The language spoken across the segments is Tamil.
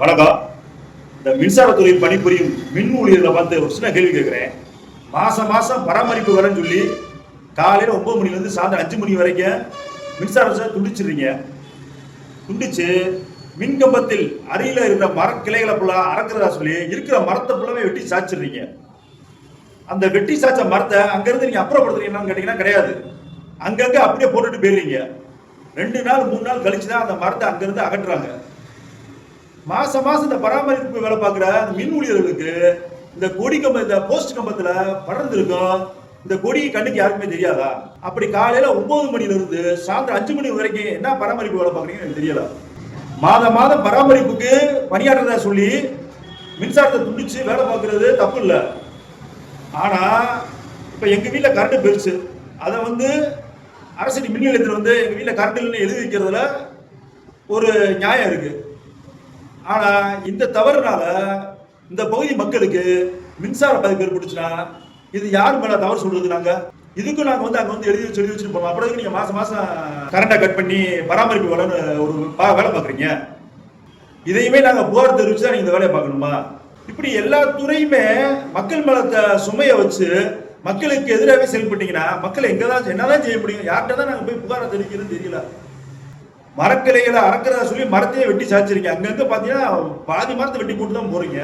வணக்கம். இந்த மின்சாரத்துறையில் பணிபுரியும் மின் ஊழியர்களை பார்த்து ஒரு சின்ன கேள்வி கேட்கிறேன். மாசம் பராமரிப்பு வரன்னு சொல்லி காலையில 9 மணிலேருந்து சாயந்தரம் 5 மணி வரைக்கும் மின்சாரத்தை துண்டிச்சிடுறீங்க. துண்டிச்சு மின்கம்பத்தில் அருகில இருக்கிற மரக்கிளைகளை ஃபுல்லா அறக்கிறதா சொல்லி இருக்கிற மரத்தை ஃபுல்லாவே வெட்டி சாய்ச்சிடுறீங்க. அந்த வெட்டி சாய்ச்ச மரத்தை அங்கிருந்து நீங்க அப்புறப்படுத்துறீங்கன்னு கேட்டீங்கன்னா கிடையாது. அங்கங்க அப்படியே போட்டுட்டு போயிடுறீங்க. 2 நாள் 3 நாள் கழிச்சு தான் அந்த மரத்தை அங்கிருந்து அகற்றுறாங்க. மாசம் இந்த பராமரிப்பு வேலை பார்க்குற மின் ஊழியர்களுக்கு இந்த கொடி கம்பம், இந்த போஸ்ட் கம்பத்துல படர்ந்து இருக்கும். இந்த கொடி கண்ணுக்கு யாருக்குமே தெரியாதா? அப்படி காலையில 9 மணில இருந்து சாயந்தரம் 5 மணி வரைக்கும் என்ன பராமரிப்பு வேலை பார்க்குறீங்கன்னு எனக்கு தெரியல. மாதம் பராமரிப்புக்கு பணியாற்றுறதா சொல்லி மின்சாரத்தை துண்டிச்சு வேலை பார்க்கறது தப்பு இல்லை. ஆனா இப்ப எங்க வீட்டுல கரண்ட் பெருசு, அதை அரசு மின் நிலையத்தில் எங்க வீட்டுல கரண்ட் இல்லைன்னு எழுதி வைக்கிறதுல ஒரு நியாயம் இருக்கு. ஆனா இந்த தவறுனால இந்த பகுதி மக்களுக்கு மின்சார பாதிப்பு ஏற்பட்டுச்சுன்னா இது யார் மேல தவறு சொல்றது? நாங்க இதுக்கும் நாங்க அங்க எழுதி வச்சுட்டு போனோம். அப்புறம் நீங்க மாசம் கரண்டை கட் பண்ணி பராமரிப்பு வேலைன்னு ஒரு வேலை பார்க்குறீங்க. இதையுமே நாங்க புகார் தெரிவிச்சு தான் நீங்க இந்த வேலையை பார்க்கணுமா? இப்படி எல்லா துறையுமே மக்கள் மேல சுமையை வச்சு மக்களுக்கு எதிராகவே செயல்பட்டீங்கன்னா மக்கள் என்னதான் செய்ய முடியும்? யார்கிட்ட தான் நாங்க போய் புகாரை தெரிவிக்கிறதுன்னு தெரியல. மரக்கிளைகளை அறக்கிறதா சொல்லி மரத்தையே வெட்டி சாய்ச்சிருக்கீங்க. அங்கங்க பாத்தீங்கன்னா பாதி மரத்தை வெட்டி போட்டு தான் போறீங்க.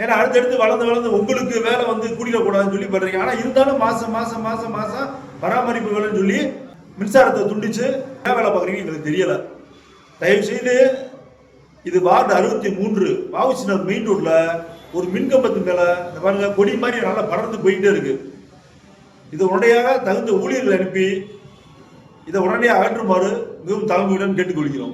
ஏன்னா அடுத்தடுத்து வளர்ந்து உங்களுக்கு வேலை கூடிடக்கூடாதுன்னு சொல்லி பண்றீங்க. ஆனா இருந்தாலும் மாசம் பராமரிப்பு வேலைன்னு சொல்லி மின்சாரத்தை துண்டிச்சு என்ன வேலை பார்க்குறீங்க எங்களுக்கு தெரியல. தயவு செய்து இது வார்டு 63 வாவுசினர் மெயின் ரோட்ல ஒரு மின்கம்பத்து மேல பாருங்க, கொடி மாதிரி நல்லா படர்ந்து போயிட்டே இருக்கு. இது உடனடியாக தகுந்த ஊழியர்களை அனுப்பி இதை உடனடியாக அகற்றுமாறு மிகவும் தாழ்மையுடன் கேட்டுக்கொள்கிறோம்.